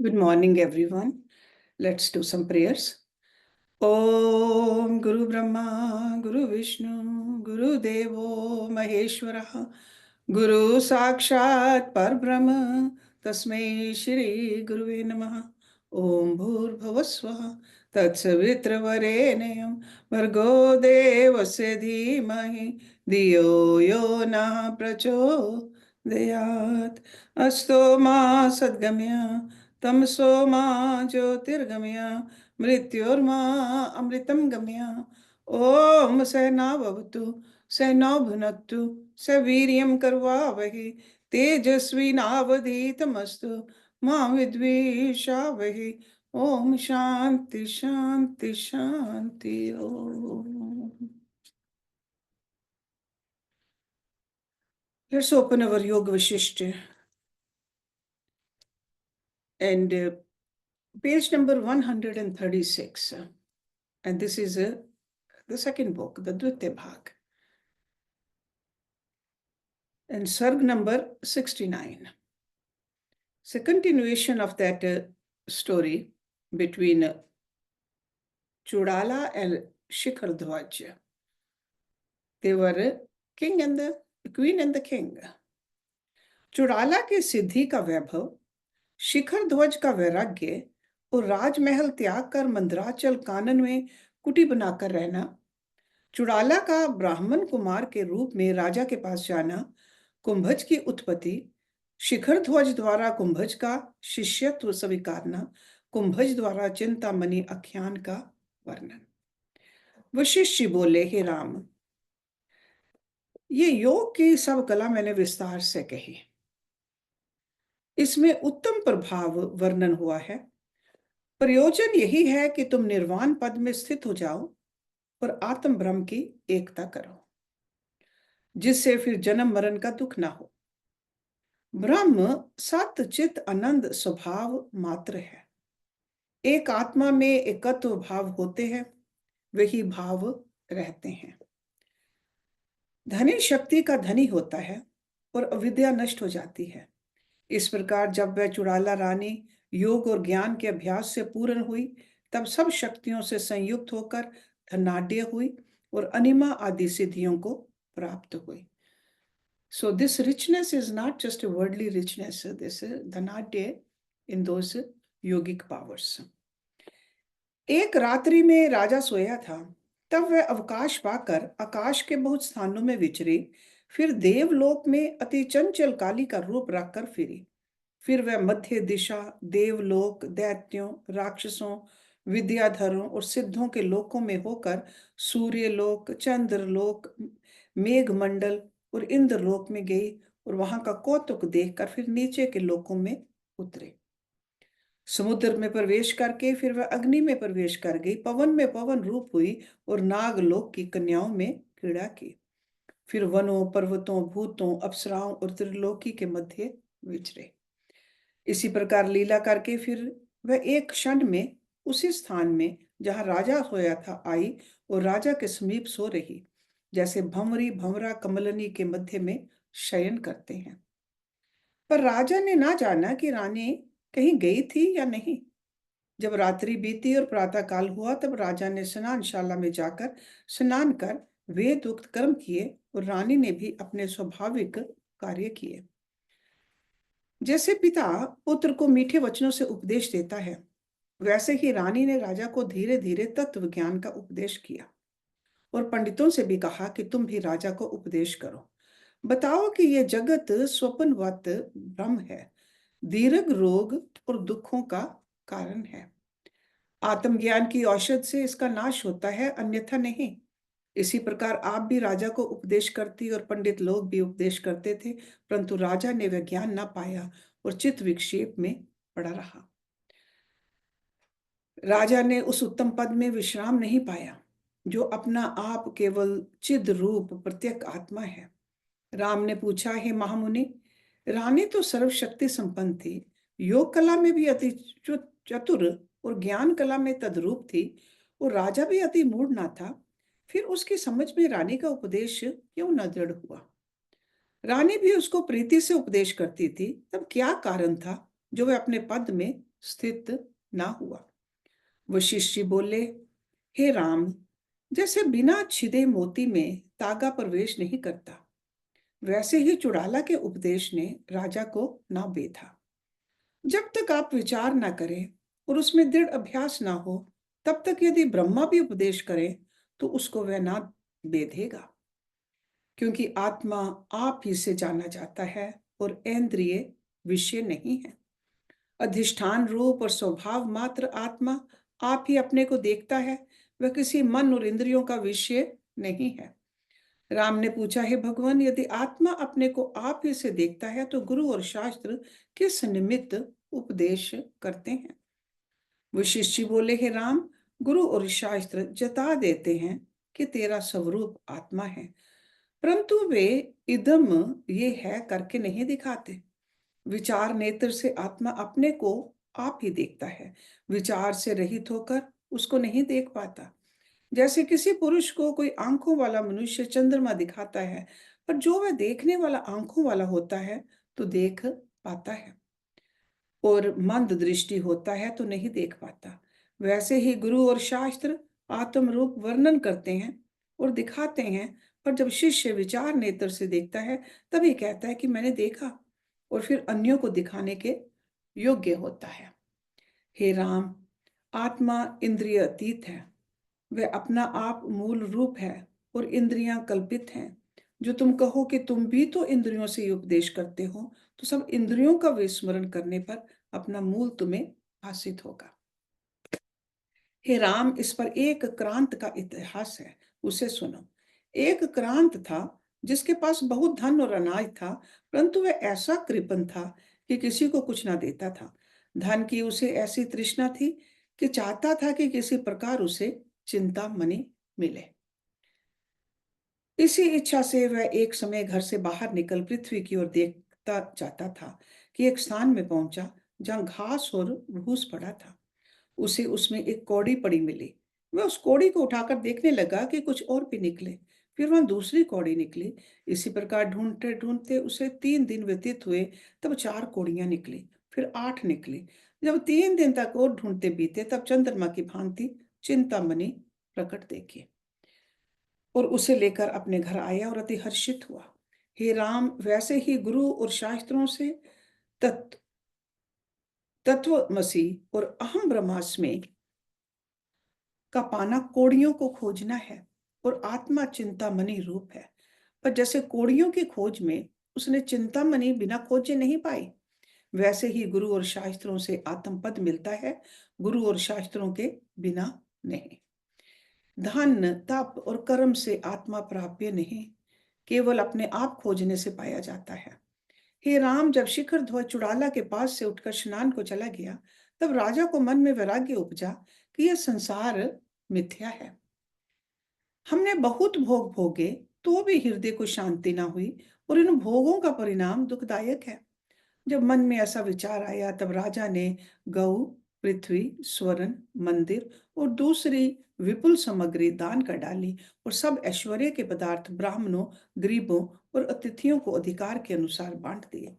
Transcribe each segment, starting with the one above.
Good morning, everyone. Let's do some prayers. Om Guru Brahma, Guru Vishnu, Guru Devo Maheshwara, Guru Sakshat Parbrahma, Tasmai Shri Guruve Namaha. Om Bhurbhavasvaha, Tatsavitra Bhargo Devasya Dhimahi, Diyo Yo Na Prachodayat, Asto Ma Sadgamya, तमसो मा ज्योतिर्गमय मृत्योर्मा अमृतं गमय ओम सहनाववतु सहनौ भुनक्तु सवीर्यं करवावहै तेजस्विनावधीतमस्तु मा विद्विषावहै ओम शांति शांति Shanti Om. Let's open our Yoga Vashishta and page number 136, and this is the second book, the Dvitya Bhag, and Sarg number 69. It's a continuation of that story between Chudala and Shikhar Dhwaj. They were king and the queen and the king. Chudala के सिद्धि का वैभव, शिखर ध्वज का वैराग्य और राजमहल त्याग कर मंदराचल कानन में कुटी बनाकर रहना, चुड़ाला का ब्राह्मण कुमार के रूप में राजा के पास जाना, कुंभज की उत्पत्ति, शिखर ध्वज द्वारा कुंभज का शिष्यत्व स्वीकारना, कुंभज द्वारा चिंतामणि आख्यान का वर्णन. वशिष्ठ जी बोले, हे राम, ये योग की सब कला मैंने विस्तार से कही. इसमें उत्तम प्रभाव वर्णन हुआ है. प्रयोजन यही है कि तुम निर्वाण पद में स्थित हो जाओ और आत्म ब्रह्म की एकता करो, जिससे फिर जन्म मरण का दुख ना हो. ब्रह्म सत चित आनंद स्वभाव मात्र है. एक आत्मा में एकत्व भाव होते हैं, वही भाव रहते हैं. धनी शक्ति का धनी होता है और अविद्या नष्ट हो जाती है. इस प्रकार जब वह चुड़ाला रानी योग और ज्ञान के अभ्यास से पूर्ण हुई, तब सब शक्तियों से संयुक्त होकर धनाढ्य हुई और अनिमा आदि सिद्धियों को प्राप्त हुई. So this richness is not just a worldly richness, this is dhanadya in those yogic powers. एक रात्रि में राजा सोया था, तब वह अवकाश पाकर आकाश के बहुत स्थानों में विचरी, फिर देवलोक में अति चंचल काली का रूप रखकर फिरी. फिर वह मध्य दिशा, देवलोक, दैत्यों, राक्षसों, विद्याधरों और सिद्धों के लोकों में होकर सूर्यलोक, चंद्रलोक, मेघमंडल और इंद्रलोक में गई और वहां का कौतुक देखकर फिर नीचे के लोकों में उतरे. समुद्र में प्रवेश करके फिर वह अग्नि में प्रवेश कर गई, पवन में पवन रूप हुई और नागलोक की कन्याओं में क्रीड़ा की. फिर वनों, पर्वतों, भूतों, अप्सराओं और त्रिलोकी के मध्य विचरे. इसी प्रकार लीला करके फिर वह एक क्षण में उसी स्थान में जहां राजा सोया था आई और राजा के समीप सो रही, जैसे भंवरी भंवरा कमलनी के मध्य में शयन करते हैं. पर राजा ने ना जाना कि रानी कहीं गई थी या नहीं. जब रात्रि बीती और प्रातः काल हुआ, तब राजा ने स्नानशाला में जाकर स्नान कर वेद उक्त कर्म किए और रानी ने भी अपने स्वाभाविक कार्य किए. जैसे पिता पुत्र को मीठे वचनों से उपदेश देता है, वैसे ही रानी ने राजा को धीरे धीरे तत्व ज्ञान का उपदेश किया और पंडितों से भी कहा कि तुम भी राजा को उपदेश करो. बताओ कि यह जगत स्वप्नवत भ्रम है, दीर्घ रोग और दुखों का कारण है. आत्मज्ञान की औषध से इसका नाश होता है, अन्यथा नहीं. इसी प्रकार आप भी राजा को उपदेश करती और पंडित लोग भी उपदेश करते थे, परंतु राजा ने वह ज्ञान ना पाया और चित्त विक्षेप में पड़ा रहा. राजा ने उस उत्तम पद में विश्राम नहीं पाया जो अपना आप केवल चिद रूप प्रत्यक आत्मा है. राम ने पूछा, हे महामुनि, रानी तो सर्वशक्ति संपन्न थी, योग कला में भी अति चतुर और ज्ञान कला में तद्रूप थी, और राजा भी अति मूढ़ ना था, फिर उसकी समझ में रानी का उपदेश क्यों न दृढ़ हुआ. रानी भी उसको प्रीति से उपदेश करती थी, तब क्या कारण था जो वह अपने पद में स्थित ना हुआ। वशिष्ठ जी बोले, हे राम, जैसे बिना छिदे मोती में तागा प्रवेश नहीं करता, वैसे ही चुड़ाला के उपदेश ने राजा को ना बेधा। जब तक आप विचार ना करें और उसमें दृढ़ अभ्यास ना हो, तब तक यदि ब्रह्मा भी उपदेश करें तो उसको वह ना बेधेगा, क्योंकि आत्मा आप ही से जाना जाता है और इंद्रिय विषय नहीं है। अधिष्ठान रूप और स्वभाव मात्र आत्मा आप ही अपने को देखता है, वह किसी मन और इंद्रियों का विषय नहीं है। राम ने पूछा, हे भगवान, यदि आत्मा अपने को आप ही से देखता है तो गुरु और शास्त्र किस निमित्त उपदेश करते हैं? वशिष्ठ जी बोले, हे राम, गुरु और शास्त्र जता देते हैं कि तेरा स्वरूप आत्मा है, परंतु वे इदम ये है करके नहीं दिखाते। विचार नेत्र से आत्मा अपने को आप ही देखता है, विचार से रहित होकर उसको नहीं देख पाता। जैसे किसी पुरुष को कोई आंखों वाला मनुष्य चंद्रमा दिखाता है, पर जो वह देखने वाला आंखों वाला होता है तो देख पाता है, और मंद दृष्टि होता है तो नहीं देख पाता। वैसे ही गुरु और शास्त्र आत्म रूप वर्णन करते हैं और दिखाते हैं, पर जब शिष्य विचार नेत्र से देखता है तभी कहता है कि मैंने देखा, और फिर अन्यों को दिखाने के योग्य होता है। हे राम, आत्मा इंद्रिय अतीत है, वह अपना आप मूल रूप है और इंद्रियां कल्पित हैं। जो तुम कहो कि तुम भी तो इंद्रियों से ही उपदेश करते हो, तो सब इंद्रियों का विस्मरण करने पर अपना मूल तुम्हें भासित होगा। हे राम, इस पर एक क्रांत का इतिहास है, उसे सुनो। एक क्रांत था जिसके पास बहुत धन और अनाज था, परंतु वह ऐसा कृपण था कि किसी को कुछ ना देता था। धन की उसे ऐसी तृष्णा थी कि चाहता था कि किसी प्रकार उसे चिंता मनी मिले। इसी इच्छा से वह एक समय घर से बाहर निकल पृथ्वी की ओर देखता जाता था कि एक स्थान में पहुंचा जहां घास और भूस पड़ा था। उसे उसमें एक कौड़ी पड़ी मिली। वह उस कौड़ी को उठाकर देखने लगा कि कुछ और भी निकले। फिर वहां दूसरी कौड़ी निकली। इसी प्रकार ढूंढते ढूंढते उसे 3 दिन व्यतीत हुए, तब 4 कौड़ियां निकली, फिर 8 निकली। जब 3 दिन तक और ढूंढते बीते, तब चंद्रमा की भांति चिंतामणि प्रकट देखी और उसे लेकर अपने घर आया और अति हर्षित हुआ। हे राम, वैसे ही गुरु और शास्त्रों से तत्व तत्वमसि और अहम ब्रह्मास्मि का पाना कौड़ियों को खोजना है, और आत्मा चिंतामणि रूप है। पर जैसे कौड़ियों की खोज में उसने चिंतामणि बिना खोजे नहीं पाई, वैसे ही गुरु और शास्त्रों से आत्म पद मिलता है, गुरु और शास्त्रों के बिना नहीं। धन, तप और कर्म से आत्मा प्राप्य नहीं, केवल अपने आप खोजने से पाया जाता है। हे राम, जब शिखर ध्वज चुड़ाला के पास से उठकर स्नान को चला गया, तब राजा को मन में वैराग्य उपजा कि यह संसार मिथ्या है। हमने बहुत भोग भोगे तो भी हृदय को शांति ना हुई, और इन भोगों का परिणाम दुखदायक है। जब मन में ऐसा विचार आया, तब राजा ने गौ, पृथ्वी, स्वर्ण, मंदिर और दूसरी विपुल सामग्री दान कर डाली, और सब ऐश्वर्य के पदार्थ ब्राह्मणों, गरीबों और अतिथियों को अधिकार के अनुसार बांट दिए।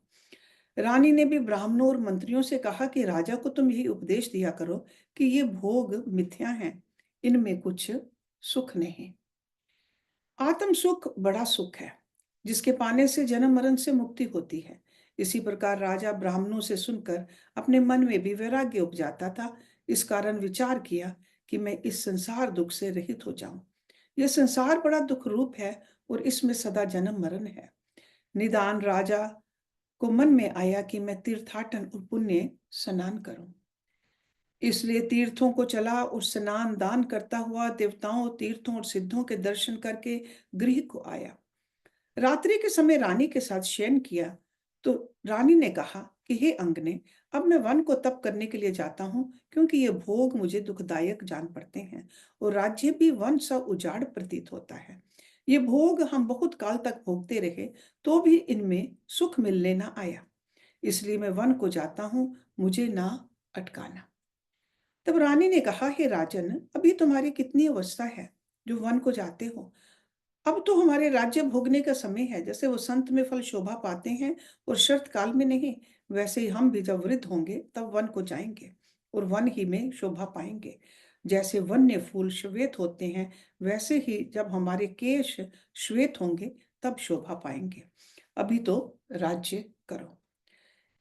रानी ने भी ब्राह्मणों और मंत्रियों से कहा कि राजा को तुम यही उपदेश दिया करो कि ये भोग मिथ्या हैं, इनमें कुछ सुख नहीं। आत्म सुख बड़ा सुख है, जिसके पाने से जन्म मरण से मुक्ति होती है। इसी प्रकार राजा ब्राह्मणों से सुनकर अपने मन में भी वैराग्य उपजाता था। इस कारण विचार किया कि मैं इस संसार दुख से रहित हो जाऊं। यह संसार बड़ा दुख रूप है और इसमें सदा जन्म मरण है। निदान राजा को मन में आया कि मैं तीर्थाटन और पुण्य स्नान करूं। इसलिए तीर्थों को चला और स्नान दान करता हुआ देवताओं, तीर्थों और सिद्धों के दर्शन करके गृह को आया। रात्रि के समय रानी के साथ शयन किया तो रानी ने कहा कि हे अंगने, अब मैं वन को तप करने के लिए जाता हूँ, क्योंकि ये भोग मुझे दुखदायक जान पड़ते हैं और राज्य भी वन सा उजाड़ प्रतीत होता है। ये भोग हम बहुत काल तक भोगते रहे तो भी इनमें सुख मिलने ना आया, इसलिए मैं वन को जाता हूँ, मुझे ना अटकाना। तब रानी ने कहा, हे राजन, अभी तुम्हारी कितनी अवस्था है जो वन को जाते हो? अब तो हमारे राज्य भोगने का समय है। जैसे वो संत में फल शोभा पाते हैं और शरत काल में नहीं, वैसे ही हम भी जब वृद्ध होंगे तब वन को जाएंगे और वन ही में शोभा पाएंगे। जैसे वन्य फूल श्वेत होते हैं, वैसे ही जब हमारे केश श्वेत होंगे तब शोभा पाएंगे। अभी तो राज्य करो।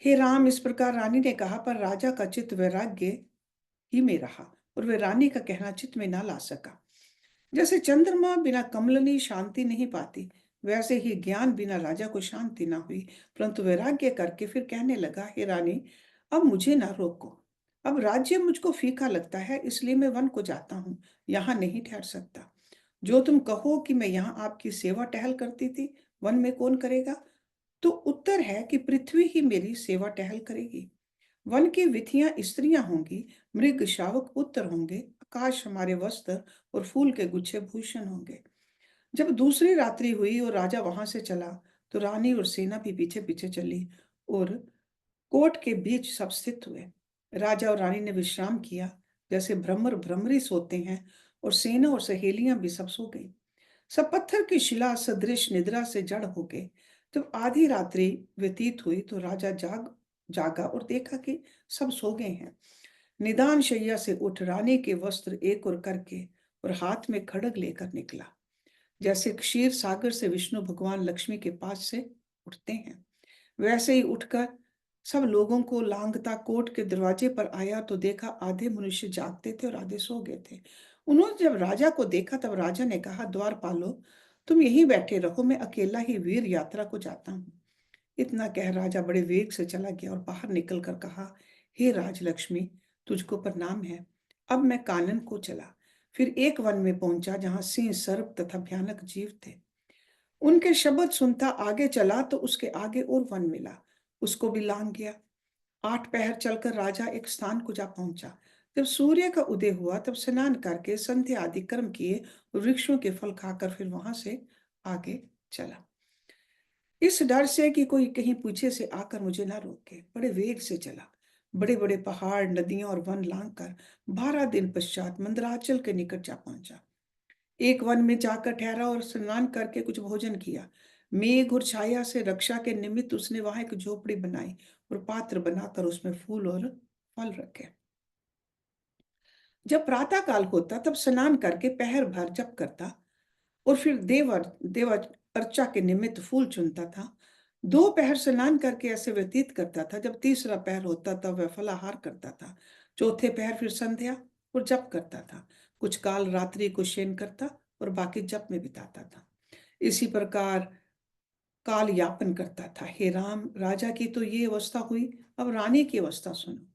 हे राम, इस प्रकार रानी ने कहा, पर राजा का चित्त वैराग्य ही में रहा और वे रानी का कहना चित्त में ना ला सका। जैसे चंद्रमा बिना कमलनी शांति नहीं पाती, वैसे ही ज्ञान बिना राजा को शांति ना हुई। परंतु वैराग्य करके फिर कहने लगा, हे रानी, अब मुझे ना रोको। अब राज्य मुझको फीका लगता है, इसलिए मैं वन को जाता हूँ, यहाँ नहीं ठहर सकता। जो तुम कहो कि मैं यहाँ आपकी सेवा टहल करती थी, वन में कौन करेगा? तो उत्तर है कि पृथ्वी ही मेरी सेवा टहल करेगी। वन की विथियां स्त्रियां होंगी, मृग शावक पुत्र होंगे, आकाश हमारे वस्त्र और फूल के गुच्छे भूषण होंगे। जब दूसरी रात्रि हुई और राजा वहां से चला, तो रानी और सेना भी पीछे पीछे चली और कोट के बीच सब स्थित हुए। राजा और रानी ने विश्राम किया, जैसे भ्रमर भ्रमरी सोते हैं, और सेना और सहेलियां भी सब सो गई। सब पत्थर की शिला सदृश निद्रा से जड़ हो गए। जब आधी रात्रि व्यतीत हुई तो राजा जागा और देखा कि सब सो गए हैं। निदान शैया से उठ रानी के वस्त्र एक और करके और हाथ में खड्ग लेकर निकला, जैसे क्षीर सागर से विष्णु भगवान लक्ष्मी के पास से उठते हैं। वैसे ही उठकर सब लोगों को लांघता कोट के दरवाजे पर आया तो देखा आधे मनुष्य जागते थे और आधे सो गए थे। उन्होंने जब राजा को देखा तब राजा ने कहा, द्वारपालो, तुम यहीं बैठे रहो, मैं अकेला ही वीर यात्रा को जाता हूँ। इतना कह राजा बड़े वेग से चला गया और बाहर निकल कर कहा, हे राजलक्ष्मी, तुझको प्रणाम है। अब मैं कानन को चला, फिर एक वन में पहुंचा जहां सिंह सर्प तथा भयानक जीव थे। उनके शब्द सुनता आगे चला तो उसके आगे और वन मिला, उसको भी लांग गया। 8 पहर चलकर राजा एक स्थान को जा पहुंचा। जब सूर्य का उदय हुआ तब स्नान करके संध्या आदि कर्म किए और वृक्षों के फल खाकर फिर वहां से आगे चला, इस डर से कि कोई कहीं पीछे से आकर मुझे ना रोके। बड़े वेग से चला, बड़े बड़े पहाड़, नदियां और वन लांग कर 12 दिन पश्चात मंदराचल के निकट जा पहुंचा। एक वन में जाकर ठहरा और स्नान करके कुछ भोजन किया। मेघ और छाया से रक्षा के निमित्त उसने वहां एक झोपड़ी बनाई और पात्र बनाकर उसमें फूल और फल रखे। जब प्रातः काल होता तब स्नान करके पहर भर जप करता और फिर देव अर्चा के निमित्त फूल चुनता था। 2 पहर स्नान करके ऐसे व्यतीत करता था। जब तीसरा पहर होता तब वह फलाहार करता था। चौथे पहर फिर संध्या और जप करता था। कुछ काल रात्रि को शयन करता और बाकी जप में बिताता था। इसी प्रकार काल यापन करता था। हे राम, राजा की तो ये अवस्था हुई, अब रानी की अवस्था सुनो।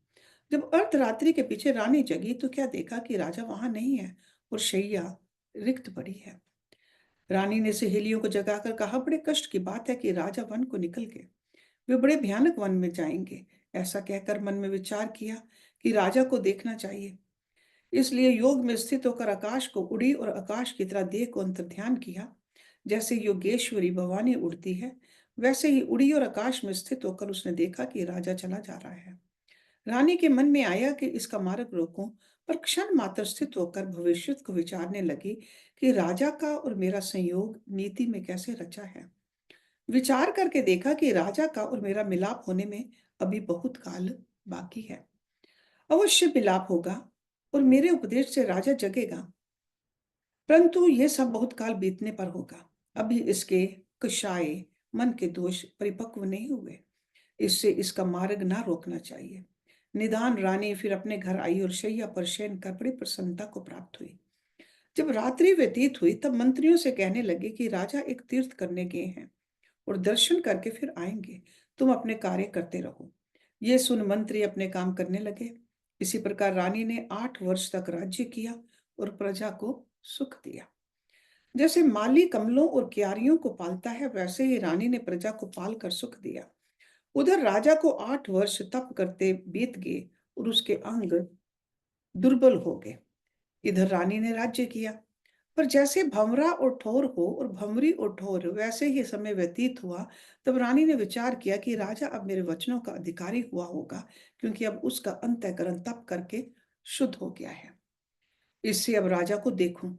जब अर्धरात्रि के पीछे रानी जगी तो क्या देखा कि राजा वहां नहीं है और शैया रिक्त पड़ी है। रानी ने सहेलियों को जगाकर कहा, बड़े कष्ट की बात है कि राजा वन को निकल गए, वे बड़े भयानक वन में जाएंगे। ऐसा कहकर मन में विचार किया कि राजा को देखना चाहिए। इसलिए योग में स्थित होकर आकाश को उड़ी और आकाश की तरह देह को अंतर ध्यान किया। जैसे योगेश्वरी भवानी उड़ती है, वैसे ही उड़ी और आकाश में स्थित होकर उसने देखा कि राजा चला जा रहा है। रानी के मन में आया कि इसका मार्ग रोकूं, पर क्षण मात्र स्थित होकर भविष्य को विचारने लगी कि राजा का और मेरा संयोग नीति में कैसे रचा है। विचार करके देखा कि राजा का और मेरा मिलाप होने में अभी बहुत काल बाकी है। अवश्य मिलाप होगा और मेरे उपदेश से राजा जगेगा, परंतु ये सब बहुत काल बीतने पर होगा। अभी इसके कषाय मन के दोष परिपक्व नहीं हुए, इससे इसका मार्ग ना रोकना चाहिए। निदान रानी फिर अपने घर आई और शैया पर शयन कर बड़ी प्रसन्नता को प्राप्त हुई। जब रात्रि व्यतीत हुई तब मंत्रियों से कहने लगे कि राजा एक तीर्थ करने गए हैं और दर्शन करके फिर आएंगे, तुम अपने कार्य करते रहो। ये सुन मंत्री अपने काम करने लगे। इसी प्रकार रानी ने 8 वर्ष तक राज्य किया और प्रजा को सुख दिया। जैसे माली कमलों और क्यारियों को पालता है, वैसे ही रानी ने प्रजा को पाल कर सुख दिया। उधर राजा को 8 वर्ष तप करते बीत गए और उसके अंग दुर्बल हो गए। इधर रानी ने राज्य किया, पर जैसे भंवरा और ठोर हो और भंवरी और ठोर वैसे ही समय व्यतीत हुआ। तब रानी ने विचार किया कि राजा अब मेरे वचनों का अधिकारी हुआ होगा, क्योंकि अब उसका अंतःकरण तप करके शुद्ध हो गया है। इससे अब राजा को देखूं।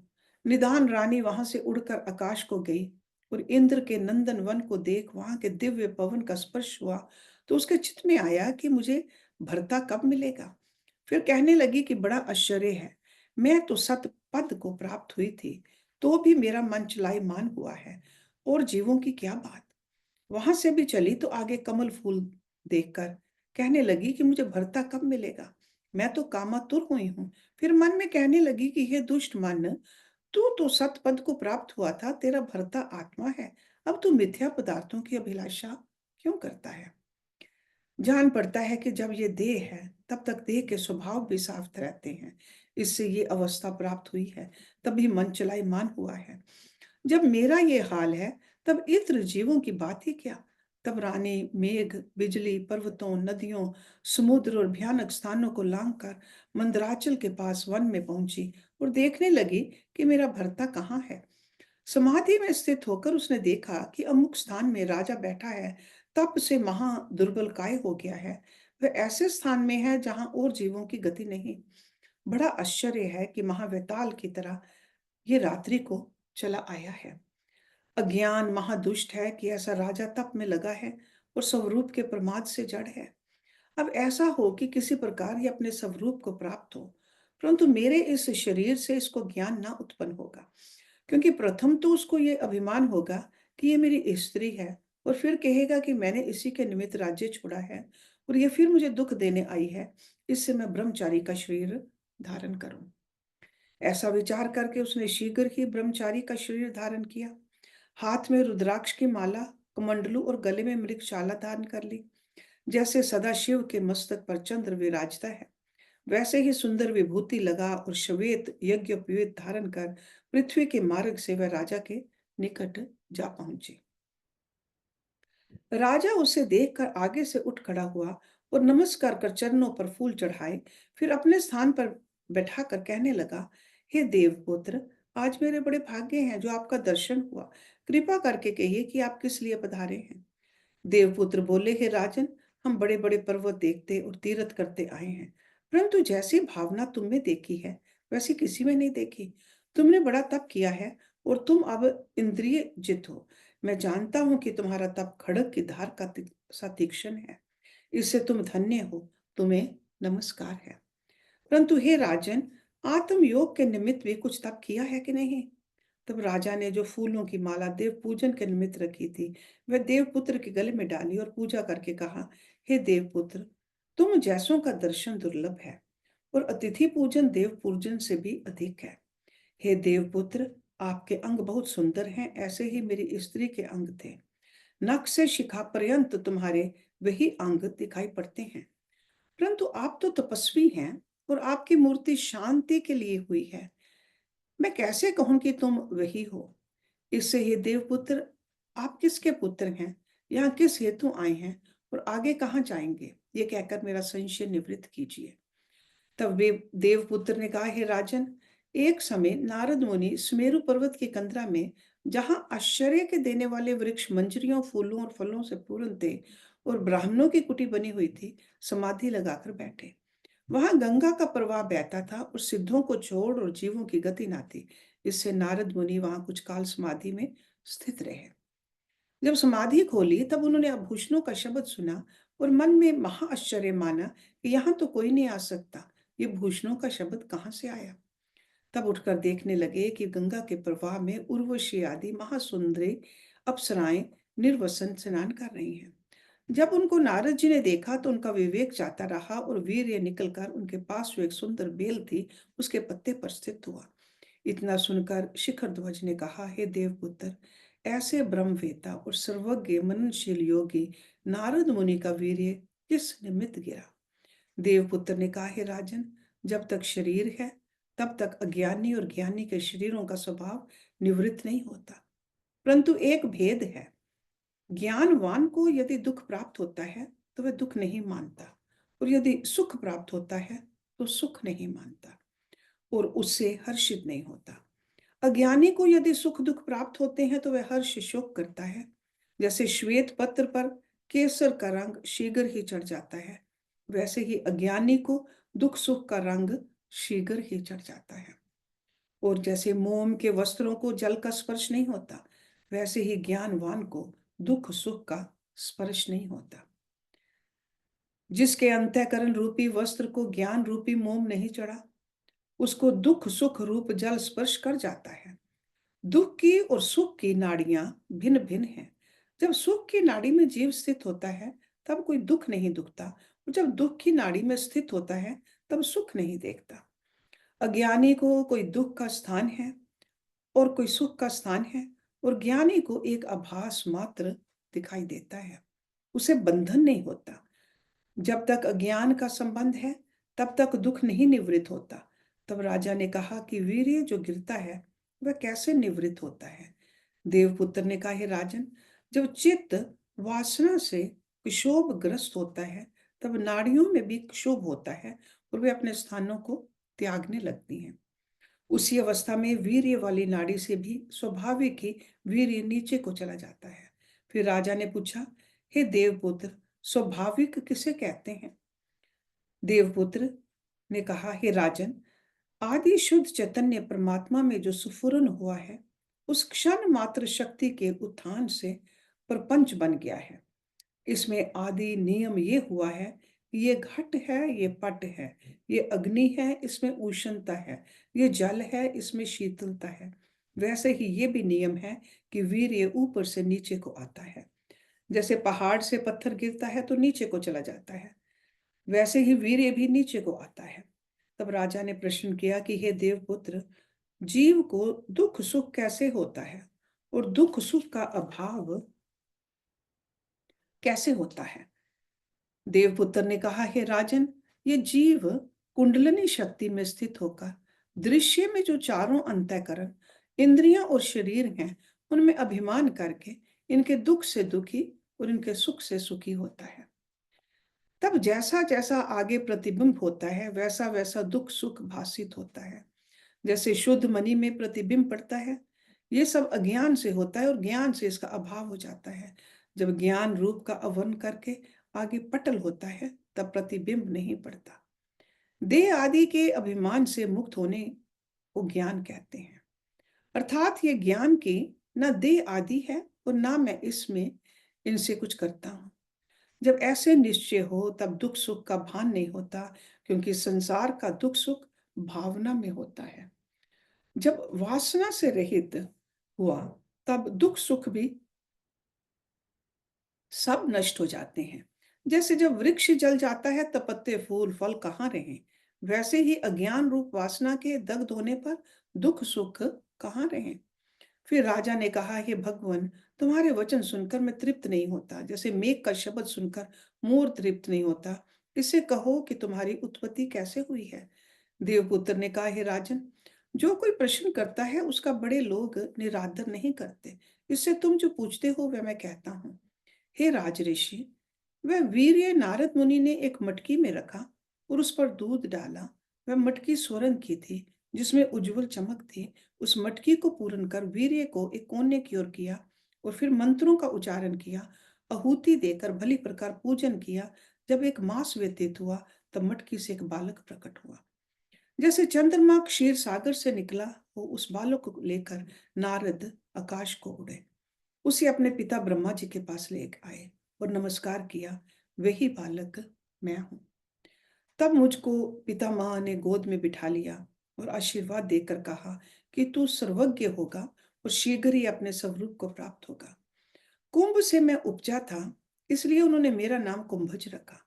निदान रानी वहां से उड़कर आकाश को गई और इंद्र के नंदन वन को देख वहां के दिव्य पवन का स्पर्श हुआ तो उसके चित्त में आया कि मुझे भरता कब मिलेगा। फिर कहने लगी कि बड़ा आश्चर्य है, मैं तो सत पद को प्राप्त हुई थी, तो भी मेरा मन चलायमान हुआ है, और जीवों की क्या बात। वहां से भी चली तो आगे कमल फूल देखकर कहने लगी कि मुझे भरता कब मिलेगा, मैं तो कामातुर हुई हूँ। फिर मन में कहने लगी कि हे दुष्ट मन, तू तो सतपद को प्राप्त हुआ था, तेरा भरता आत्मा है, अब तू मिथ्या पदार्थों की अभिलाषा क्यों करता है। जान पड़ता है कि जब ये देह है तब तक देह के स्वभाव भी साफ रहते हैं, इससे ये अवस्था प्राप्त हुई है, तभी मन चलायमान हुआ है। जब मेरा ये हाल है तब इत्र जीवों की बात ही क्या। तब रानी मेघ बिजली पर्वतों नदियों समुद्र और भयानक स्थानों को लांग कर मंदराचल के पास वन में पहुंची और देखने लगी कि मेरा भरता कहाँ है। समाधि में स्थित होकर उसने देखा कि अमुक स्थान में राजा बैठा है, तप से महा दुर्बल काय हो गया है। वह ऐसे स्थान में है जहां और जीवों की गति नहीं। बड़ा आश्चर्य है कि महावेताल की तरह ये रात्रि को चला आया है। अज्ञान महादुष्ट है कि ऐसा राजा तप में लगा है और स्वरूप के प्रमाद से जड़ है। अब ऐसा हो कि किसी प्रकार ये अपने स्वरूप को प्राप्त हो, परंतु मेरे इस शरीर से इसको ज्ञान ना उत्पन्न होगा, क्योंकि प्रथम तो उसको ये अभिमान होगा कि ये मेरी स्त्री है, और फिर कहेगा कि मैंने इसी के निमित्त राज्य छोड़ा है और ये फिर मुझे दुख देने आई है, इससे मैं ब्रह्मचारी का शरीर धारण करूं। ऐसा विचार करके उसने शीघ्र ही ब्रह्मचारी का शरीर धारण किया। हाथ में रुद्राक्ष की माला, कमंडलू और गले में मृगशाला धारण कर ली। जैसे सदाशिव के मस्तक पर चंद्र विराजता है, वैसे ही सुंदर विभूति लगा और श्वेत यज्ञोपवीत धारण कर पृथ्वी के मार्ग से वह राजा के निकट जा पहुंची। राजा उसे देखकर आगे से उठ खड़ा हुआ और नमस्कार कर चरणों पर फूल चढ़ाए, फिर अपने स्थान पर बैठाकर कहने लगा, हे देवपुत्र, आज मेरे बड़े भाग्य हैं जो आपका दर्शन हुआ। कृपा करके कहिए कि आप किस लिए पधारे हैं। देवपुत्र बोले, हे राजन, हम बड़े बड़े पर्वत देखते और तीर्थ करते आए हैं, परंतु जैसी भावना तुम में देखी है वैसी किसी में नहीं देखी। तुमने बड़ा तप किया है और तुम अब इंद्रिय जित हो। मैं जानता हूं कि तुम्हारा तप खड़ग की धार का सा तीक्ष्ण है, इससे तुम धन्य हो, तुम्हें नमस्कार है। परंतु हे राजन, आत्म योग के निमित्त भी कुछ तप किया है कि नहीं। तब राजा ने जो फूलों की माला देव पूजन के निमित्त रखी थी वह देवपुत्र के गले में डाली और पूजा करके कहा, हे देवपुत्र, तुम जैसों का दर्शन दुर्लभ है और अतिथि पूजन देव पूजन से भी अधिक है। हे देवपुत्र, आपके अंग बहुत सुंदर हैं, ऐसे ही मेरी स्त्री के अंग थे। नख से शिखा पर्यंत तुम्हारे वही अंग दिखाई पड़ते हैं, परंतु आप तो तपस्वी हैं और आपकी मूर्ति शांति के लिए हुई है। मैं कैसे कहूं कि तुम वही हो। इससे ये देवपुत्र, आप किसके पुत्र हैं, यहाँ किस हेतु आए हैं और आगे कहाँ जाएंगे, ये कहकर मेरा संशय निवृत्त कीजिए। तब वे देवपुत्र ने कहा, हे राजन, एक समय नारद मुनि सुमेरु पर्वत की कंदरा में, जहां आश्चर्य के देने वाले वृक्ष मंजरियों फूलों और फलों से पूर्ण थे और ब्राह्मणों की कुटी बनी हुई थी, समाधि लगाकर बैठे। वहां गंगा का प्रवाह बहता था और सिद्धों को छोड़ और जीवों की गति ना थी। इससे नारद मुनि वहां कुछ काल समाधि में स्थित रहे। जब समाधि खोली तब उन्होंने आभूषणों का शब्द सुना और मन में महा आश्चर्य माना कि यहाँ तो कोई नहीं आ सकता, ये भूषणों का शब्द कहाँ से आया। तब उठकर देखने लगे कि गंगा के प्रवाह में उर्वशी आदि महासुंदरी अप्सराएं निर्वसन स्नान कर रही हैं। जब उनको नारद जी ने देखा तो उनका विवेक जाता रहा और वीर्य निकलकर उनके पास जो एक सुंदर बेल थी उसके पत्ते पर स्थित हुआ। इतना सुनकर शिखर ध्वज ने कहा, हे देवपुत्र, ऐसे ब्रह्मवेता और सर्वज्ञ मननशील योगी नारद मुनि का वीर्य किस निमित्त गिरा। देवपुत्र ने कहा, हे राजन, जब तक शरीर है तब तक अज्ञानी और ज्ञानी के शरीरों का स्वभाव निवृत्त नहीं होता, परंतु एक भेद है। ज्ञानवान को यदि दुख प्राप्त होता है तो वह दुख नहीं मानता, और यदि सुख प्राप्त होता है तो सुख नहीं मानता और उससे हर्षित नहीं होता। अज्ञानी को यदि सुख दुख प्राप्त होते हैं तो वह हर्ष शोक करता है। जैसे श्वेत पत्र पर केसर का रंग शीघ्र ही चढ़ जाता है, वैसे ही अज्ञानी को दुख सुख का रंग शीघ्र ही चढ़ जाता है। और जैसे मोम के वस्त्रों को जल का स्पर्श नहीं होता, वैसे ही ज्ञानवान को दुख सुख का स्पर्श नहीं होता। जिसके अंतःकरण रूपी वस्त्र को ज्ञान रूपी मोम नहीं चढ़ा, उसको दुख सुख रूप जल स्पर्श कर जाता है। दुख की और सुख की नाड़ियां भिन्न भिन्न हैं। जब सुख की नाड़ी में जीव स्थित होता है, तब कोई दुख नहीं दुखता, और जब दुख की नाड़ी में स्थित होता है, तब सुख नहीं देखता। अज्ञानी को कोई दुख का स्थान है और कोई सुख का स्थान है, और ज्ञानी को एक आभास मात्र दिखाई देता है। उसे बंधन नहीं होता। जब तक अज्ञान का संबंध है, तब तक दुख नहीं निवृत्त होता। तब राजा ने कहा कि वीर्य जो गिरता है, वह कैसे निवृत्त होता है। देवपुत्र ने कहा, हे राजन, जब चित्त वासना से क्षोभग्रस्त होता है, तब नाड़ियों में भी क्षोभ होता है और वे अपने स्थानों को त्यागने लगती हैं। उसी अवस्था में वीर्य वाली नाड़ी से भी स्वाभाविक ही वीर्य नीचे को चला जाता है। फिर राजा ने पूछा, हे देवपुत्र, स्वाभाविक किसे कहते हैं। देवपुत्र ने कहा, हे राजन, आदि शुद्ध चैतन्य परमात्मा में जो सुफुरन हुआ है, उस क्षण मात्र शक्ति के उत्थान से प्रपंच बन गया है। इसमें आदि नियम ये हुआ है कि ये घट है, ये पट है, ये अग्नि है, इसमें उष्णता है, ये जल है, इसमें शीतलता है। वैसे ही ये भी नियम है कि वीर्य ऊपर से नीचे को आता है। जैसे पहाड़ से पत्थर गिरता है तो नीचे को चला जाता है, वैसे ही वीर्य भी नीचे को आता है। तब राजा ने प्रश्न किया कि हे देवपुत्र, जीव को दुख सुख कैसे होता है और दुख सुख का अभाव कैसे होता है। देवपुत्र ने कहा, हे राजन, ये जीव कुंडलिनी शक्ति में स्थित होकर दृश्य में जो चारों अंतःकरण, इंद्रियां और शरीर हैं, उनमें अभिमान करके इनके दुख से दुखी और इनके सुख से सुखी होता है। तब जैसा जैसा आगे प्रतिबिंब होता है, वैसा वैसा दुख सुख भासित होता है। जैसे शुद्ध मणि में प्रतिबिंब पड़ता है, ये सब अज्ञान से होता है और ज्ञान से इसका अभाव हो जाता है। जब ज्ञान रूप का अवर्ण करके आगे पटल होता है, तब प्रतिबिंब नहीं पड़ता। देह आदि के अभिमान से मुक्त होने को ज्ञान कहते हैं। अर्थात ये ज्ञान की न देह आदि है और ना मैं इसमें इनसे कुछ करता हूं। जब ऐसे निश्चय हो, तब दुख सुख का भान नहीं होता, क्योंकि संसार का दुख सुख भावना में होता है। जब वासना से रहित हुआ, तब दुख सुख भी सब नष्ट हो जाते हैं। जैसे जब वृक्ष जल जाता है, तब पत्ते फूल फल कहाँ रहे, वैसे ही अज्ञान रूप वासना के दग्ध होने पर दुख सुख कहाँ रहे। फिर राजा ने कहा, हे भगवान, तुम्हारे वचन सुनकर मैं तृप्त नहीं होता, जैसे मेघ का शब्द सुनकर मोर तृप्त नहीं होता। इससे कहो कि तुम्हारी उत्पत्ति कैसे हुई है। देवपुत्र ने कहा, हे राजन, जो कोई प्रश्न करता है उसका बड़े लोग निरादर नहीं करते। इससे तुम जो पूछते हो वह मैं कहता हूँ। हे राज ऋषि, वह वीर्य नारद मुनि ने एक मटकी में रखा और उस पर दूध डाला। वह मटकी स्वर्ण की थी, जिसमें उज्जवल चमक थी। उस मटकी को पूर्ण कर वीर्य को एक कोने की ओर किया और फिर मंत्रों का उच्चारण किया, आहुति देकर भली प्रकार पूजन किया। जब एक मास व्यतीत हुआ, तब मटकी से एक बालक प्रकट हुआ। जैसे चंद्रमा क्षीर सागर से निकला हो, उस बालक को लेकर नारद आकाश को उड़े। उसे अपने पिता ब्रह्मा जी के पास ले आए और नमस्कार किया। वही बालक मैं हूं। तब मुझको पितामह ने गोद में बिठा लिया और आशीर्वाद देकर कहा कि तू सर्वज्ञ होगा और शीघ्र ही अपने स्वरूप को प्राप्त होगा। कुंभ से मैं उपजा था, इसलिए उन्होंने मेरा नाम कुंभज रखा।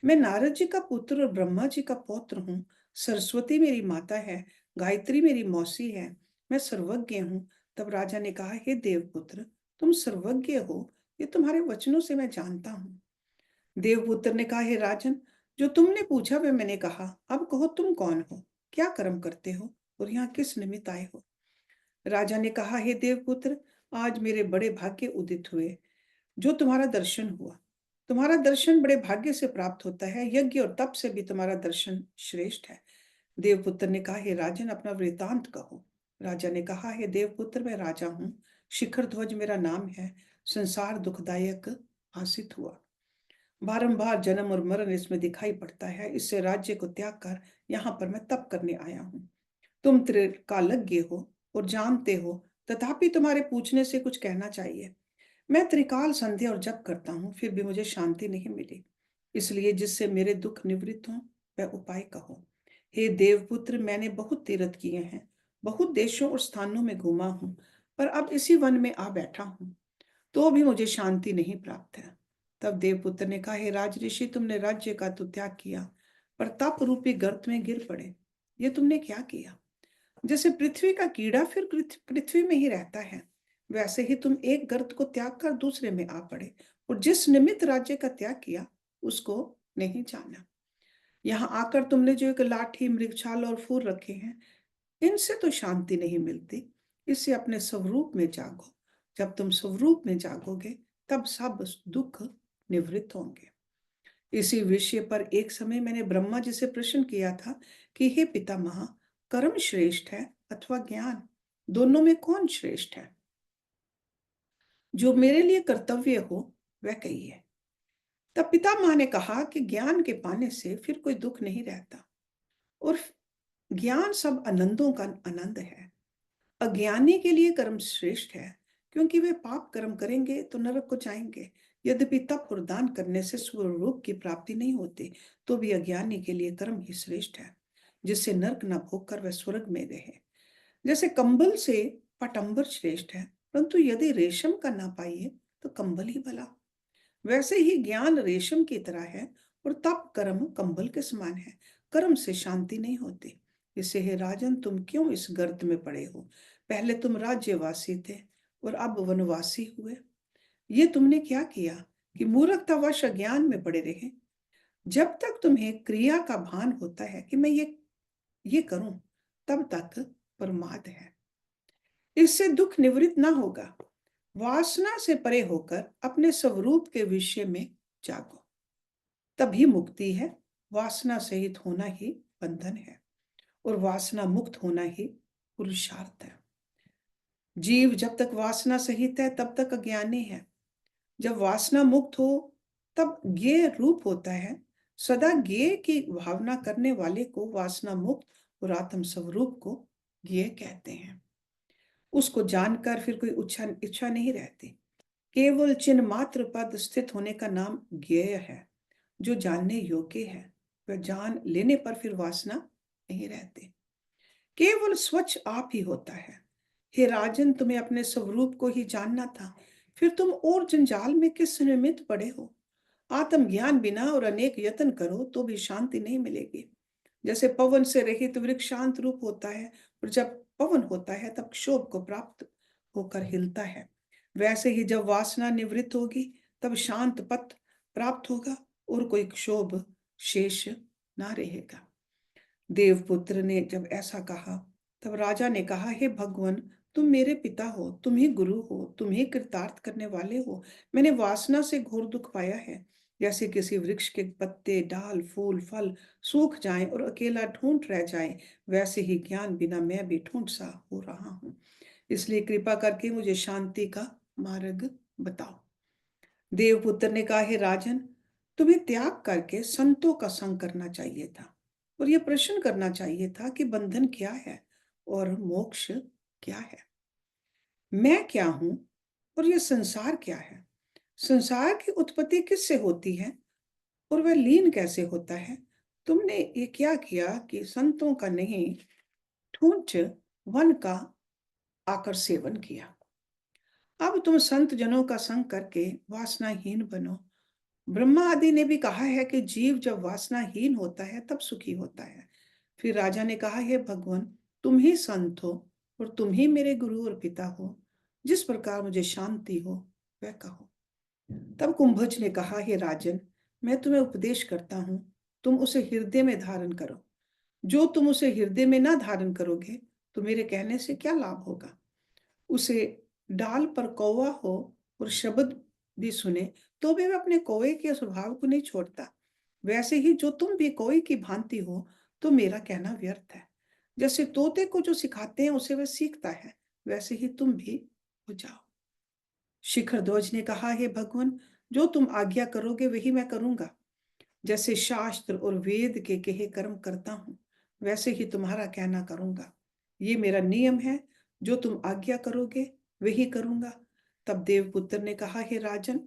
मैं नारद जी का पुत्र और ब्रह्मा जी का पौत्र हूँ। सरस्वती मेरी माता है, गायत्री मेरी मौसी है। मैं सर्वज्ञ हूँ। तब राजा ने कहा, हे देवपुत्र, तुम सर्वज्ञ हो, ये तुम्हारे वचनों से मैं जानता हूँ। देवपुत्र ने कहा, हे राजन, जो तुमने पूछा वह मैंने कहा। अब कहो, तुम कौन हो, क्या कर्म करते हो और यहाँ किस निमित्त आए हो। राजा ने कहा, हे देवपुत्र, आज मेरे बड़े भाग्य उदित हुए। जो तुम्हारा दर्शन हुआ, तुम्हारा दर्शन बड़े भाग्य से प्राप्त होता है। यज्ञ और तप से भी तुम्हारा दर्शन श्रेष्ठ है। देवपुत्र ने कहा, हे राजन, अपना वृतांत कहो। राजा ने कहा, हे देवपुत्र, मैं राजा हूँ, शिखर ध्वज मेरा नाम है। संसार दुखदायक भासित हुआ, बारंबार जन्म और मरण इसमें दिखाई पड़ता है। इससे राज्य को त्याग कर यहाँ पर मैं तप करने आया हूँ। तुम त्रिकालज्ञ हो और जानते हो, तथापि तुम्हारे पूछने से कुछ कहना चाहिए। मैं त्रिकाल संध्या और जप करता हूँ, फिर भी मुझे शांति नहीं मिली। इसलिए जिससे मेरे दुख निवृत्त हों, वह उपाय कहो। हे देवपुत्र, मैंने बहुत तीर्थ किए हैं, बहुत देशों और स्थानों में घूमा हूँ, पर अब इसी वन में आ बैठा हूँ, तो भी मुझे शांति नहीं प्राप्त है। तब देवपुत्र ने कहा, हे राजऋषि, तुमने राज्य का तो त्याग किया, पर तप रूपी गर्त में गिर पड़े। ये तुमने क्या किया? जैसे पृथ्वी का कीड़ा फिर पृथ्वी में ही रहता है, वैसे ही तुम एक गर्त को त्याग कर दूसरे में आ पड़े, और जिस निमित्त राज्य का त्याग किया उसको नहीं जाना। यहाँ आकर तुमने जो एक लाठी, मृगछाल और फूल रखे हैं, इनसे तो शांति नहीं मिलती। इससे अपने स्वरूप में जागो। जब तुम स्वरूप में जागोगे, तब सब दुख निवृत्त होंगे। इसी विषय पर एक समय मैंने ब्रह्मा जी से प्रश्न किया था कि हे पितामह, कर्म श्रेष्ठ है अथवा ज्ञान? दोनों में कौन श्रेष्ठ है? जो मेरे लिए कर्तव्य हो वह कहिए। तब पितामह ने कहा कि ज्ञान के पाने से फिर कोई दुख नहीं रहता, और ज्ञान सब आनंदों का आनंद है। अज्ञानी के लिए कर्म श्रेष्ठ है, क्योंकि वे पाप कर्म करेंगे तो नरक को जाएंगे। यद्यपि तप और दान करने से स्वरूप की प्राप्ति नहीं होती, तो भी अज्ञानी के लिए कर्म ही श्रेष्ठ है, जिससे नरक न भोग कर वह स्वर्ग में रहे। जैसे कंबल से पटंबर श्रेष्ठ है, परंतु यदि रेशम का ना पाइए तो कंबल ही भला। वैसे ही ज्ञान रेशम की तरह है, और तप कर्म कंबल के समान है। कर्म से शांति नहीं होती। इससे हे राजन, तुम क्यों इस गर्त में पड़े हो? पहले तुम राज्यवासी थे और अब वनवासी हुए। ये तुमने क्या किया कि मूर्खतावश अज्ञान में पड़े रहे? जब तक तुम्हें क्रिया का भान होता है कि मैं ये करूं, तब तक प्रमाद है। इससे दुख निवृत्त ना होगा। वासना से परे होकर अपने स्वरूप के विषय में जागो, तभी मुक्ति है। वासना सहित होना ही बंधन है, और वासना मुक्त होना ही पुरुषार्थ है। जीव जब तक वासना सहित है तब तक अज्ञानी है। जब वासना मुक्त हो तब ज्ञेय रूप होता है। सदा ज्ञेय की भावना करने वाले को वासना मुक्त और आत्म स्वरूप को ज्ञेय कहते हैं। उसको जानकर फिर कोई इच्छा नहीं रहती। केवल चिन्ह मात्र पद स्थित होने का नाम ज्ञेय है, जो जानने योग्य है। वह जान लेने पर फिर वासना नहीं रहती। केवल स्वच्छ आप ही होता है। हे राजन, तुम्हें अपने स्वरूप को ही जानना था, फिर तुम और जंजाल में किस निमित्त पड़े हो? आत्मज्ञान बिना और अनेक यत्न करो तो भी शांति नहीं मिलेगी। जैसे पवन से रहित वृक्ष शांत रूप होता है, और जब पवन होता है तब क्षोभ को प्राप्त होकर हिलता है, वैसे ही जब वासना निवृत्त होगी तब शांत पथ प्राप्त होगा और कोई क्षोभ शेष ना रहेगा। देवपुत्र ने जब ऐसा कहा, तब राजा ने कहा, हे भगवान, तुम मेरे पिता हो, तुम ही गुरु हो, तुम ही कृतार्थ करने वाले हो। मैंने वासना से घोर दुख पाया है। जैसे किसी वृक्ष के पत्ते, डाल, फूल, फल सूख जाएं और अकेला ढूंढ रह जाए, वैसे ही ज्ञान बिना मैं भी ढूंढ सा हो रहा हूँ। इसलिए कृपा करके मुझे शांति का मार्ग बताओ। देवपुत्र ने कहा, हे राजन, तुम्हें त्याग करके संतों का संग करना चाहिए था, और यह प्रश्न करना चाहिए था कि बंधन क्या है और मोक्ष क्या है। मैं क्या हूं और यह संसार क्या है? संसार की उत्पत्ति किससे होती है और वह लीन कैसे होता है? तुमने ये क्या किया कि संतों का नहीं, ठूंठ वन का आकर सेवन किया। अब तुम संत जनों का संग करके वासनाहीन बनो। ब्रह्मा आदि ने भी कहा है कि जीव जब वासनाहीन होता है तब सुखी होता है। फिर राजा ने कहा, हे भगवान, तुम ही संत हो और तुम ही मेरे गुरु और पिता हो। जिस प्रकार मुझे शांति हो वह कहो। तब कुंभज ने कहा, हे राजन, मैं तुम्हें उपदेश करता हूं, तुम उसे हृदय में धारण करो। जो तुम उसे हृदय में ना धारण करोगे तो मेरे कहने से क्या लाभ होगा? उसे डाल पर कौवा हो और शब्द भी सुने, तो भी वह अपने कौवे के स्वभाव को नहीं छोड़ता। वैसे ही जो तुम भी कौवे की भांति हो, तो मेरा कहना व्यर्थ है। जैसे तोते को जो सिखाते हैं उसे वह सीखता है, वैसे ही तुम भी हो जाओ। शिखर ध्वज ने कहा, हे भगवान, जो तुम आज्ञा करोगे वही मैं करूंगा। जैसे शास्त्र और वेद के कहे कर्म करता हूं, वैसे ही तुम्हारा कहना करूंगा। ये मेरा नियम है, जो तुम आज्ञा करोगे वही करूंगा। तब देवपुत्र ने कहा, हे राजन,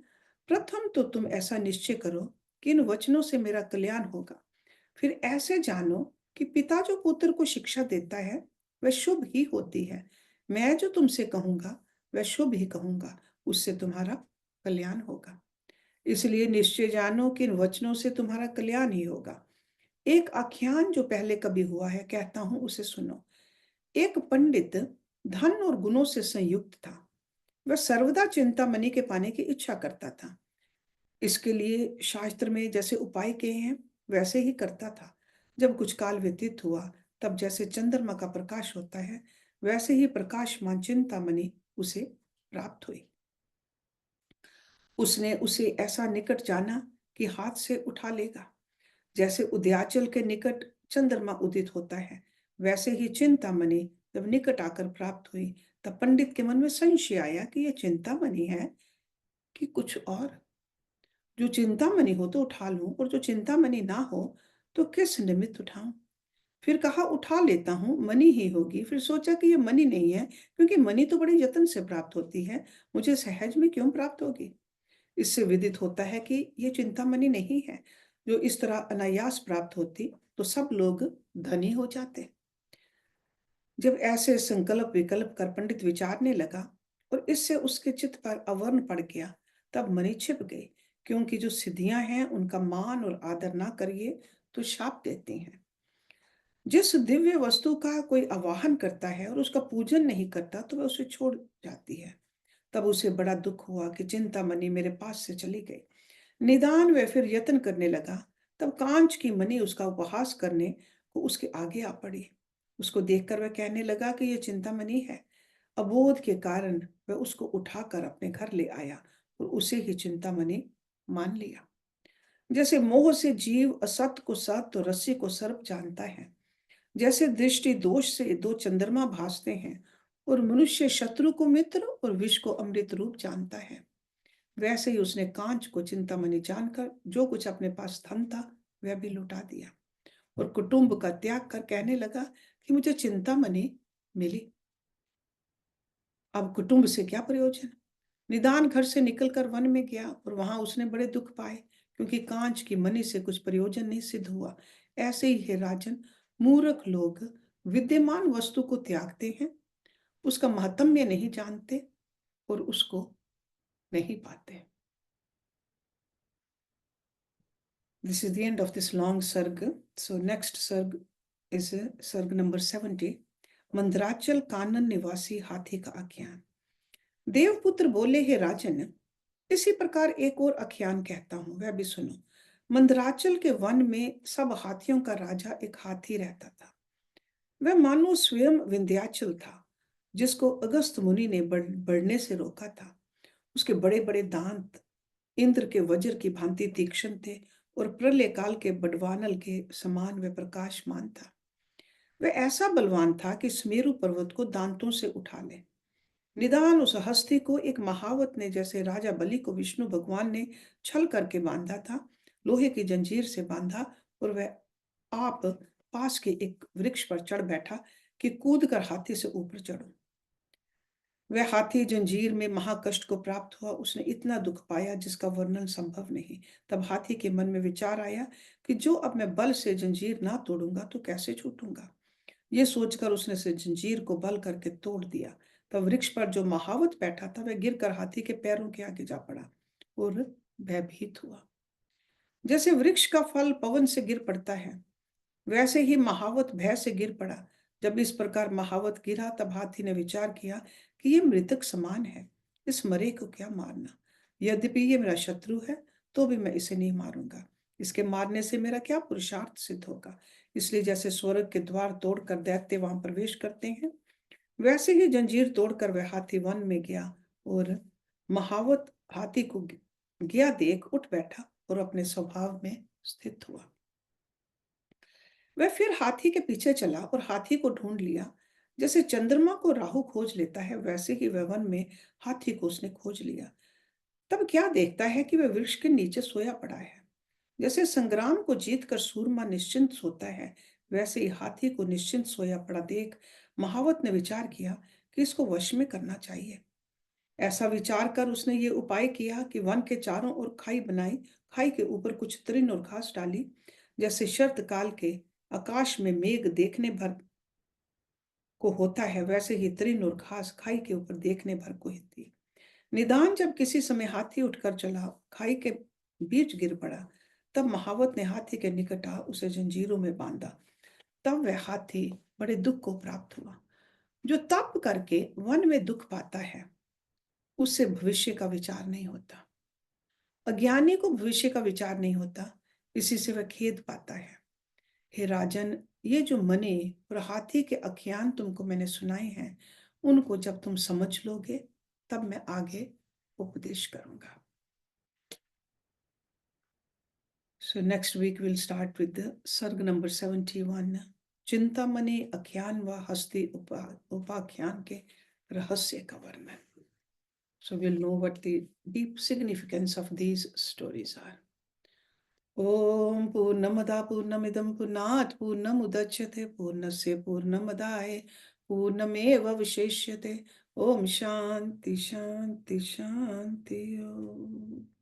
प्रथम तो तुम ऐसा निश्चय करो कि इन वचनों से मेरा कल्याण होगा। फिर ऐसे जानो कि पिता जो पुत्र को शिक्षा देता है वह शुभ ही होती है। मैं जो तुमसे कहूंगा वह शुभ ही कहूंगा, उससे तुम्हारा कल्याण होगा। इसलिए निश्चय जानो कि इन वचनों से तुम्हारा कल्याण ही होगा। एक आख्यान जो पहले कभी हुआ है कहता हूं, उसे सुनो। एक पंडित धन और गुणों से संयुक्त था। वह सर्वदा चिंतामणि के पाने की इच्छा करता था। इसके लिए शास्त्र में जैसे उपाय किए हैं वैसे ही करता था। जब कुछ काल व्यतीत हुआ, तब जैसे चंद्रमा का प्रकाश होता है वैसे ही प्रकाशमान चिंतामणि उसे प्राप्त हुई। उसने उसे ऐसा निकट जाना कि हाथ से उठा लेगा। जैसे उदयाचल के निकट चंद्रमा उदित होता है, वैसे ही चिंतामणि जब निकट आकर प्राप्त हुई, तब पंडित के मन में संशय आया कि यह चिंतामणि है कि कुछ और। जो चिंतामणि हो तो उठा लूं, और जो चिंतामणि ना हो तो किस निमित्त उठाऊं। फिर कहा, उठा लेता हूं, मणि ही होगी। फिर सोचा कि यह मणि नहीं है, क्योंकि मणि तो बड़े यत्न से प्राप्त होती है, मुझे सहज में क्यों प्राप्त होगी। इससे विदित होता है कि ये चिंतामणि नहीं है। जो इस तरह अनायास प्राप्त होती तो सब लोग धनी हो जाते। जब ऐसे संकल्प विकल्प कर पंडित विचारने लगा और इससे उसके चित्त पर अवर्ण पड़ गया, तब मणि छिप गई। क्योंकि जो सिद्धियां हैं उनका मान और आदर ना करिए तो शाप देती हैं। जिस दिव्य वस्तु का कोई आवाहन करता है और उसका पूजन नहीं करता तो वह उसे छोड़ जाती है। तब उसे बड़ा दुख हुआ कि चिंतामणि मेरे पास से चली गई। निदान वह फिर यत्न करने लगा। तब कांच की मणि उसका उपहास करने को उसके आगे आ पड़ी। उसको देखकर वह कहने लगा कि यह चिंतामणि है। अबोध के कारण वह उसको उठाकर अपने घर ले आया और उसे ही चिंतामणि मान लिया। जैसे मोह से जीव असत को सत तो रस्सी को सर्प जानता है, जैसे दृष्टि दोष से दो चंद्रमा भासते हैं और मनुष्य शत्रु को मित्र और विष को अमृत रूप जानता है, वैसे ही उसने कांच को चिंतामणि जानकर जो कुछ अपने पास धन था वह भी लुटा दिया और कुटुंब का त्याग कर कहने लगा कि मुझे चिंतामणि मिली, अब कुटुंब से क्या प्रयोजन। निदान घर से निकलकर वन में गया और वहां उसने बड़े दुख पाए, क्योंकि कांच की मणि से कुछ प्रयोजन नहीं सिद्ध हुआ। ऐसे ही है राजन, मूर्ख लोग विद्यमान वस्तु को त्यागते हैं, उसका महत्म्य नहीं जानते और उसको नहीं पाते। This is the end of this long sarg. So next sarg is sarg number 70. Mandarachal कानन निवासी हाथी का आख्यान। देवपुत्र बोले, हे राजन, इसी प्रकार एक और आख्यान कहता हूं, वह भी सुनो। मंदराचल के वन में सब हाथियों का राजा एक हाथी रहता था। वह मानो स्वयं विंध्याचल था, जिसको अगस्त मुनि ने बढ़ने से रोका था। उसके बड़े बड़े दांत इंद्र के वज्र की भांति तीक्ष्ण थे और प्रलय काल के बड़वानल के समान वह प्रकाशमान था। वह ऐसा बलवान था कि सुमेरु पर्वत को दांतों से उठा ले। निदान उस हस्ती को एक महावत ने, जैसे राजा बलि को विष्णु भगवान ने छल करके बांधा था, लोहे की जंजीर से बांधा और वह आप पास के एक वृक्ष पर चढ़ बैठा कि कूद कर हाथी से ऊपर चढ़ो। वह हाथी जंजीर में महाकष्ट को प्राप्त हुआ। उसने इतना दुख पाया जिसका वर्णन संभव नहीं। तब हाथी के मन में विचार आया कि जो अब मैं बल से जंजीर ना तोड़ूंगा तो कैसे छूटूंगा। ये सोचकर उसने से जंजीर को बल करके तोड़ दिया। तब वृक्ष पर जो महावत बैठा था वह गिरकर हाथी के पैरों के आगे जा पड़ा और भयभीत हुआ। जैसे वृक्ष का फल पवन से गिर पड़ता है, वैसे ही महावत भय से गिर पड़ा। जब इस प्रकार महावत गिरा, तब हाथी ने विचार किया कि ये मृतक समान है, इस मरे को क्या मारना। यद्यपि ये मेरा शत्रु है तो भी मैं इसे नहीं मारूंगा। इसके मारने से मेरा क्या पुरुषार्थ सिद्ध होगा। इसलिए जैसे स्वर्ग के द्वार तोड़कर दैत्य वहां प्रवेश करते हैं, वैसे ही जंजीर तोड़कर वह हाथी वन में गया और महावत हाथी को गया देख उठ बैठा और अपने स्वभाव में स्थित हुआ। वह फिर हाथी के पीछे चला और हाथी को ढूंढ लिया। जैसे चंद्रमा को राहु खोज लेता है, वैसे ही वह वन में हाथी को उसने खोज लिया। तब क्या देखता है कि वह वृक्ष के नीचे सोया पड़ा है। जैसे संग्राम को जीतकर सूरमा निश्चिंत सोता है, वैसे ही हाथी को निश्चिंत सोया पड़ा देख महावत ने विचार किया कि इसको वश में करना चाहिए। ऐसा विचार कर उसने ये उपाय किया कि वन के चारों ओर खाई बनाई, खाई के ऊपर कुछ तृण और घास डाली, जैसे शरत काल के आकाश में मेघ देखने भर को होता है, वैसे ही तृण और घास खाई के ऊपर देखने भर को थी। निदान जब किसी समय हाथी उठकर चला, खाई के बीच गिर पड़ा, तब महावत ने हाथी के निकट आ उसे जंजीरों में बांधा। तब वह हाथी बड़े दुख को प्राप्त हुआ। जो तप करके वन में दुख पाता है, उससे भविष्य का विचार नहीं होता। अज्ञानी को भविष्य का विचार नहीं होता, इसी से वह खेद पाता है। हे राजन, ये जो मने और हाथी के आख्यान तुमको मैंने सुनाए हैं, उनको जब तुम समझ लोगे, तब मैं आगे उपदेश करूंगा। So next week we'll start with the Sarg number 71, Chintamani आख्यान व हस्ती उपाख्यान के रहस्य का वर्णन. So we'll know what the deep significance of these stories are. Om Purnamada Purnamidam Purnat Purnamudachyate Purnasya Purnamadaye Purnameva Visheshyate. Om Shanti Shanti Shanti Om.